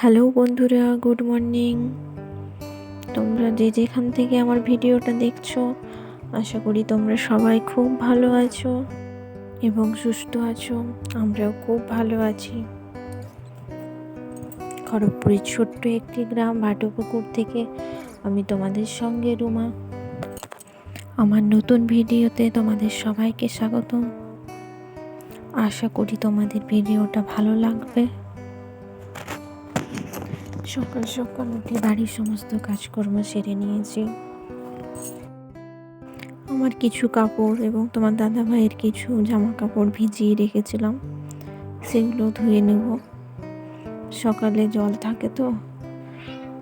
Hello বন্ধুরা, good morning. তোমরা যে যেখান থেকে আমার ভিডিওটা দেখছো, আশা করি তোমরা সবাই খুব ভালো আছো এবং সুস্থ আছো। আমরাও খুব ভালো আছি। খড়গপুরের ছোট্ট একটি গ্রাম ভাটপুকুর থেকে আমি তোমাদের সঙ্গে রুমা। আমার নতুন ভিডিওতে তোমাদের সবাইকে স্বাগত। আশা করি তোমাদের ভিডিওটা ভালো লাগবে। সকাল সকাল উঠে বাড়ির সমস্ত কাজকর্ম সেরে নিয়েছি। আমার কিছু কাপড় এবং তোমার দাদা ভাইয়ের কিছু জামা কাপড় ভিজিয়ে রেখেছিলাম, সেগুলো ধুয়ে নেব। সকালে জল থাকে তো,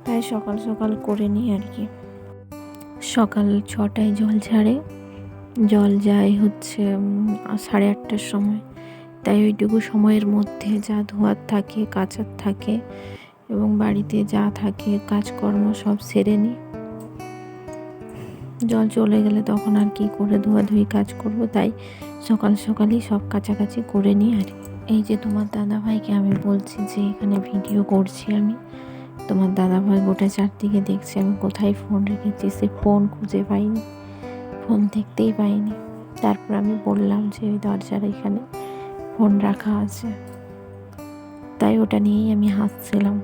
তাই সকাল সকাল করে নিই আর কি। সকাল 6টায় জল ছাড়ে, জল যায় হচ্ছে 8:30টার সময়। তাই ওইটুকু সময়ের মধ্যে যা ধোয়ার থাকে, কাচার থাকে এবং বাড়িতে যা থাকে কাজকর্ম সব সেরে নিই। জল চলে গেলে তখন আর কি করে ধোয়াধুয়ি কাজ করব, তাই সকাল সকালই সব কাছাকাছি করে নিই আর কি। এই যে তোমার দাদাভাইকে আমি বলছি যে এখানে ভিডিও করছি আমি, তোমার দাদাভাই গোটা চারদিকে দেখছে আমি কোথায় ফোন রেখেছি। সে ফোন খুঁজে পাইনি, ফোন দেখতেই পাইনি। তারপর আমি বললাম যে ওই দরজার এখানে ফোন রাখা আছে, তাই ওটা নিয়েই আমি হাসছিলাম।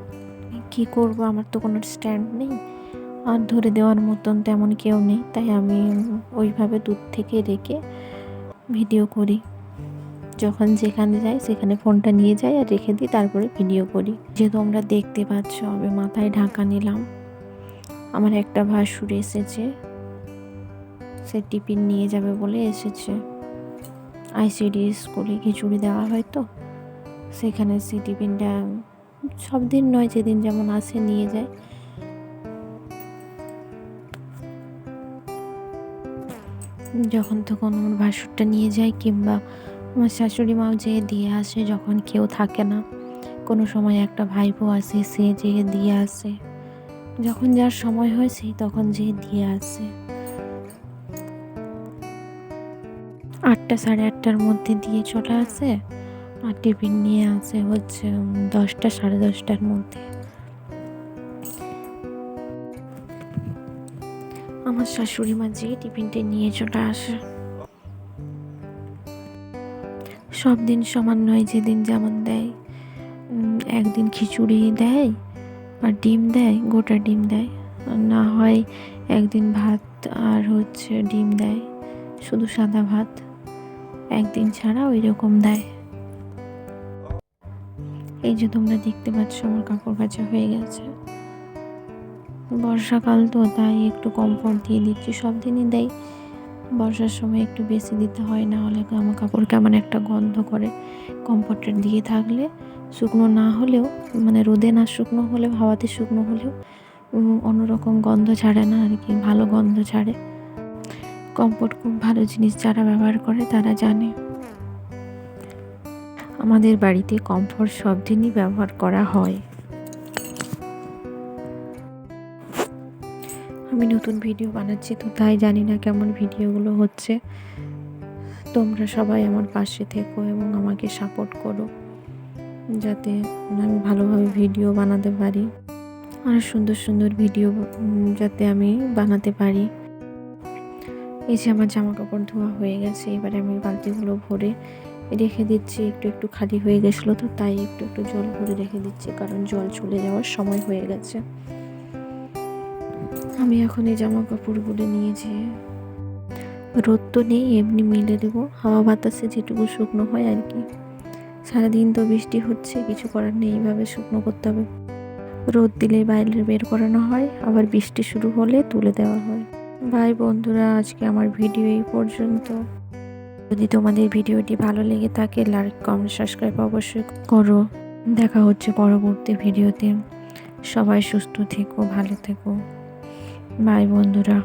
কি করব, আমার তো কোনো স্ট্যান্ড নেই আর ধরে দেওয়ার মতন তেমন কেউ নেই, তাই আমি ওইভাবে দূর থেকে রেখে ভিডিও করি। যখন যেখানে যাই সেখানে ফোনটা নিয়ে যাই আর রেখে দিই, তারপরে ভিডিও করি। যে তোমরা দেখতে পাচ্ছ আমি মাথায় ঢাকা নিলাম। আমার একটা ভাসুর এসেছে, সে টিফিন নিয়ে যাবে বলে এসেছে। আইসিডি স্কুলে খিচুড়ি দেওয়া হয় তো, সেখানে সে টিফিনটা সব দিন নয়, যেদিন যেমন আসে নিয়ে যায়। যখন তখন আমার ভাসুরটা নিয়ে যায়, কিংবা আমার শাশুড়ি মাও যেয়ে দিয়ে আসে যখন কেউ থাকে না। কোনো সময় একটা ভাইপো আসে, সে যেয়ে দিয়ে আসে। যখন যার সময় হয় সেই তখন যেয়ে দিয়ে আসে। 8টা 8:30টার মধ্যে দিয়ে চলে আসে আর টিফিন নিয়ে আসে হচ্ছে 10টা 10:30টার মধ্যে। আমার শাশুড়ি মা যেয়ে টিফিনটা নিয়ে চলে আসে। সব দিন সমান নয়, যেদিন যেমন দেয়। একদিন খিচুড়ি দেয় আর ডিম দেয়, গোটা ডিম দেয়। আর না হয় একদিন ভাত আর হচ্ছে ডিম দেয়, শুধু সাদা ভাত। একদিন ছাড়া ওই রকম দেয়। এই যে তোমরা দেখতে পাচ্ছ আমার কাপড় কাচা হয়ে গেছে। বর্ষাকাল তো, তাই একটু কমফর্ট দিয়ে দিচ্ছি। সব দিনই দেয়, বর্ষার সময় একটু বেশি দিতে হয়, না হলে আমার কাপড় কেমন একটা গন্ধ করে। কমফর্টের দিয়ে থাকলে শুকনো না হলেও, মানে রোদে না শুকনো হলেও, হাওয়াতে শুকনো হলেও অন্যরকম গন্ধ ছাড়ে না আর কি, ভালো গন্ধ ছাড়ে। কমফর্ট খুব ভালো জিনিস, যারা ব্যবহার করে তারা জানে। আমাদের বাড়িতে কমফর্ট সব দিনই ব্যবহার করা হয়। আমি নতুন ভিডিও বানাচ্ছি তো, তাই জানি না কেমন ভিডিওগুলো হচ্ছে। তোমরা সবাই আমার পাশে থেকো এবং আমাকে সাপোর্ট করো, যাতে আমি ভালোভাবে ভিডিও বানাতে পারি আর সুন্দর সুন্দর ভিডিও যাতে আমি বানাতে পারি। এই যে আমার জামা কাপড় ধোয়া হয়ে গেছে, এবারে আমি বালতিগুলো ভরে রেখে দিচ্ছি। একটু একটু খালি হয়ে গেছিলো তো, তাই একটু একটু জল ভরে রেখে দিচ্ছি, কারণ জল চলে যাওয়ার সময় হয়ে গেছে। আমি এখন এই জামা কাপড়গুলো নিয়ে যেয়ে, রোদ তো নেই, এমনি মেলে দেবো, হাওয়া বাতাসে যেটুকু শুকনো হয় আর কি। সারাদিন তো বৃষ্টি হচ্ছে, কিছু করার নেই, এইভাবে শুকনো করতে হবে। রোদ দিলে বাইরে বের করানো হয়, আবার বৃষ্টি শুরু হলে তুলে দেওয়া হয়। বাই বন্ধুরা, আজকে আমার ভিডিও এই পর্যন্ত। যদি তোমাদের ভিডিওটি ভালো লেগে থাকে, লাইক কমেন্ট সাবস্ক্রাইব অবশ্যই করো। দেখা হচ্ছে পরবর্তী ভিডিওতে। সবাই সুস্থ থেকো, ভালো থেকো। বাই বন্ধুরা।